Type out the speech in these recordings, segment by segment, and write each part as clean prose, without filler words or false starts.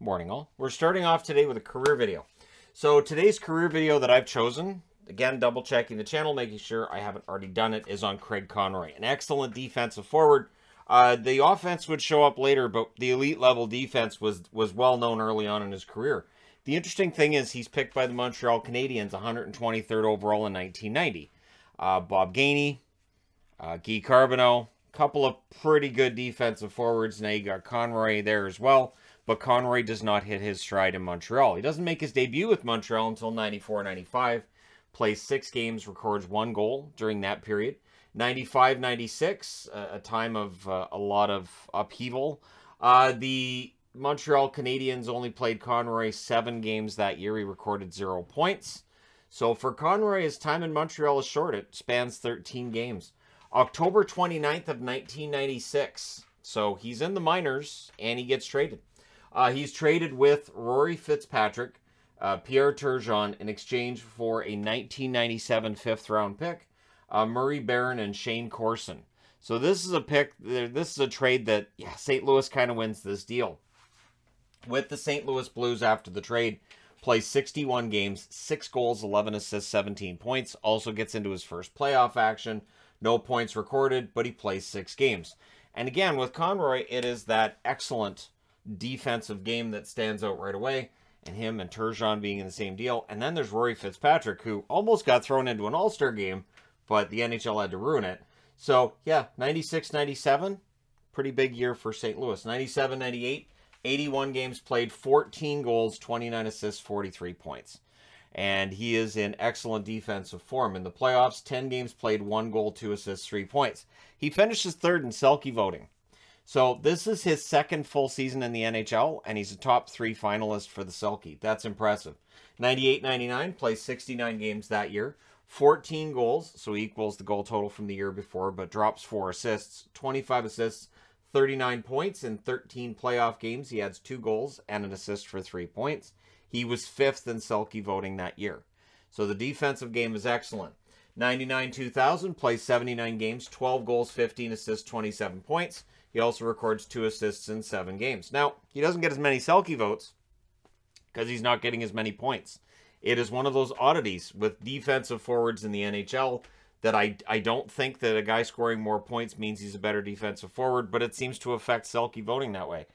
Morning all. We're starting off today with a career video. So today's career video that I've chosen, again double checking the channel, making sure I haven't already done it, is on Craig Conroy. An excellent defensive forward. The offense would show up later, but the elite level defense was well known early on in his career. The interesting thing is he's picked by the Montreal Canadiens 123rd overall in 1990. Bob Gainey, Guy Carbonneau, a couple of pretty good defensive forwards. Now you got Conroy there as well. But Conroy does not hit his stride in Montreal. He doesn't make his debut with Montreal until 94-95. Plays 6 games, records 1 goal during that period. 95-96, a time of a lot of upheaval. The Montreal Canadiens only played Conroy 7 games that year. He recorded 0 points. So for Conroy, his time in Montreal is short. It spans 13 games. October 29th of 1996. So he's in the minors, and he gets traded. He's traded with Rory Fitzpatrick, Pierre Turgeon in exchange for a 1997 5th-round pick, Murray Barron, and Shane Corson. So this is a pick. This is a trade that St. Louis kind of wins this deal. With the St. Louis Blues after the trade, plays 61 games, 6 goals, 11 assists, 17 points. Also gets into his first playoff action. No points recorded, but he plays 6 games. And again, with Conroy, it is that excellent defensive game that stands out right away, and him and Turgeon being in the same deal. And then there's Rory Fitzpatrick, who almost got thrown into an All-Star game, but the NHL had to ruin it. So yeah, 96-97, pretty big year for St. Louis. 97-98, 81 games played, 14 goals, 29 assists, 43 points. And he is in excellent defensive form. In the playoffs, 10 games played, 1 goal, 2 assists, 3 points. He finishes 3rd in Selke voting. So this is his 2nd full season in the NHL, and he's a top 3 finalist for the Selke. That's impressive. 98-99, plays 69 games that year. 14 goals, so he equals the goal total from the year before, but drops 4 assists. 25 assists, 39 points in 13 playoff games. He adds 2 goals and an assist for 3 points. He was 5th in Selke voting that year. So the defensive game is excellent. 99-2000, plays 79 games, 12 goals, 15 assists, 27 points. He also records 2 assists in 7 games. Now, he doesn't get as many Selke votes because he's not getting as many points. It is one of those oddities with defensive forwards in the NHL that I don't think that a guy scoring more points means he's a better defensive forward, but it seems to affect Selke voting that way.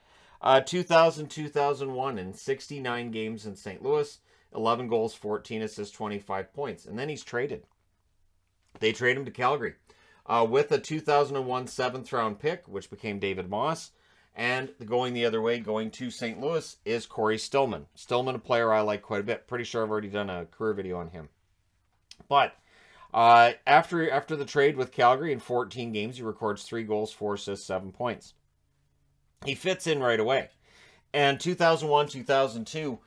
2000-2001, in 69 games in St. Louis, 11 goals, 14 assists, 25 points. And then he's traded. They trade him to Calgary. With a 2001 7th-round pick, which became David Moss. And going the other way, going to St. Louis, is Corey Stillman. Stillman, a player I like quite a bit. Pretty sure I've already done a career video on him. But after the trade with Calgary, in 14 games, he records 3 goals, 4 assists, 7 points. He fits in right away. And 2001-2002...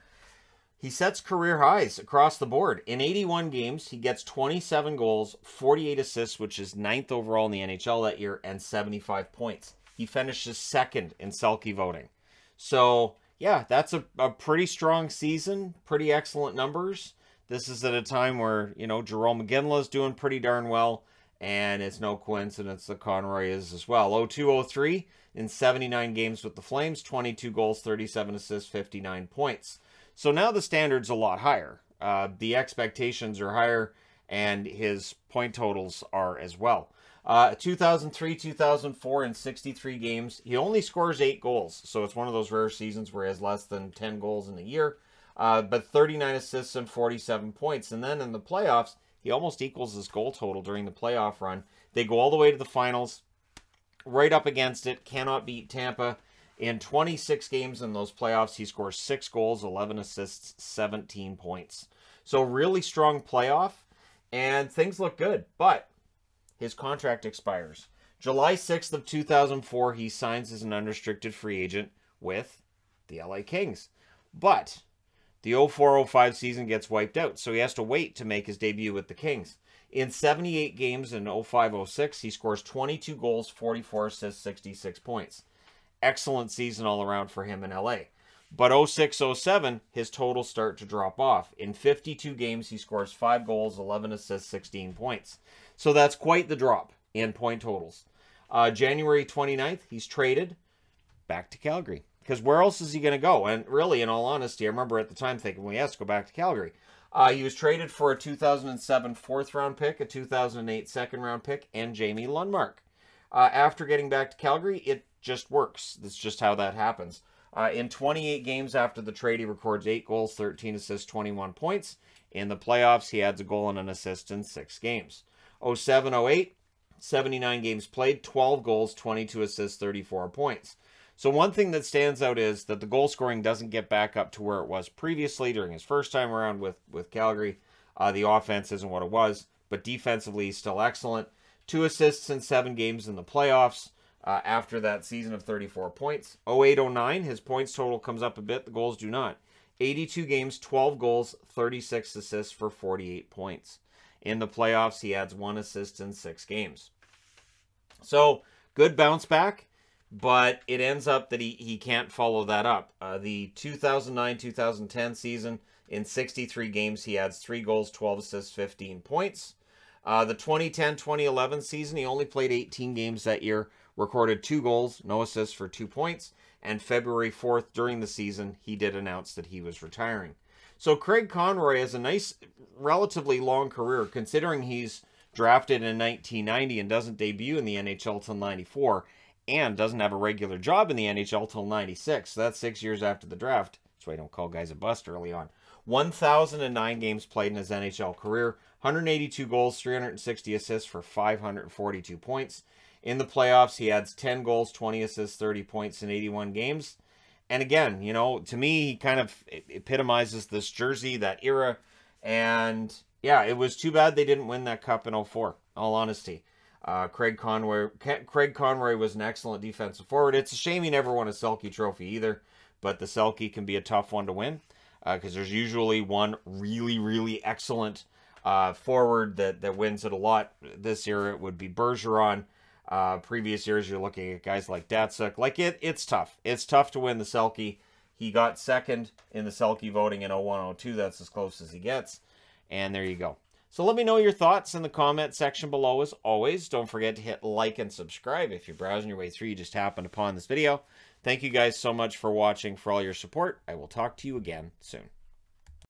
he sets career highs across the board. In 81 games, he gets 27 goals, 48 assists, which is 9th overall in the NHL that year, and 75 points. He finishes 2nd in Selke voting. So, yeah, that's a pretty strong season, pretty excellent numbers. This is at a time where, you know, Jerome McGinley's doing pretty darn well, and it's no coincidence that Conroy is as well. 02-03, in 79 games with the Flames, 22 goals, 37 assists, 59 points. So now the standard's a lot higher. The expectations are higher, and his point totals are as well. 2003-2004, in 63 games, he only scores 8 goals. So it's one of those rare seasons where he has less than 10 goals in a year. But 39 assists and 47 points. And then in the playoffs, he almost equals his goal total during the playoff run. They go all the way to the finals, right up against it, cannot beat Tampa. In 26 games in those playoffs, he scores 6 goals, 11 assists, 17 points. So really strong playoff, and things look good. But his contract expires. July 6th of 2004, he signs as an unrestricted free agent with the LA Kings. But the 04-05 season gets wiped out, so he has to wait to make his debut with the Kings. In 78 games in 05-06, he scores 22 goals, 44 assists, 66 points. Excellent season all around for him in LA. But 06-07, his totals start to drop off. In 52 games, he scores 5 goals, 11 assists, 16 points. So that's quite the drop in point totals. January 29th, he's traded back to Calgary. because where else is he going to go? And really, in all honesty, I remember at the time thinking, well, he has to go back to Calgary. He was traded for a 2007 4th-round pick, a 2008 2nd-round pick, and Jamie Lundmark. After getting back to Calgary, it just works. That's just how that happens. In 28 games after the trade, he records 8 goals, 13 assists, 21 points. In the playoffs, he adds a goal and an assist in 6 games. 07-08, 79 games played, 12 goals, 22 assists, 34 points. So one thing that stands out is that the goal scoring doesn't get back up to where it was previously during his first time around with Calgary. The offense isn't what it was, but defensively he's still excellent. 2 assists in 7 games in the playoffs after that season of 34 points. 08-09, his points total comes up a bit. The goals do not. 82 games, 12 goals, 36 assists for 48 points. In the playoffs, he adds 1 assist in 6 games. So, good bounce back, but it ends up that he can't follow that up. The 2009-2010 season, in 63 games, he adds 3 goals, 12 assists, 15 points. The 2010-2011 season, he only played 18 games that year, recorded 2 goals, no assists for 2 points, and February 4th during the season, he did announce that he was retiring. So Craig Conroy has a nice, relatively long career, considering he's drafted in 1990 and doesn't debut in the NHL till 94, and doesn't have a regular job in the NHL till 96. So that's 6 years after the draft. That's why I don't call guys a bust early on. 1,009 games played in his NHL career, 182 goals, 360 assists for 542 points. In the playoffs, he adds 10 goals, 20 assists, 30 points in 81 games. And again, you know, to me, he kind of epitomizes this jersey, that era. And yeah, it was too bad they didn't win that cup in 04, all honesty. Craig Conroy was an excellent defensive forward. It's a shame he never won a Selke trophy either, but the Selke can be a tough one to win because there's usually one really, really excellent forward that wins it a lot. This year it would be Bergeron. Previous years you're looking at guys like Datsuk. Like it's tough. It's tough to win the Selke. He got second in the Selke voting in 01-02. That's as close as he gets. And there you go. So let me know your thoughts in the comment section below as always. Don't forget to hit like and subscribe. If you're browsing your way through, you just happened upon this video. Thank you guys so much for watching, for all your support. I will talk to you again soon.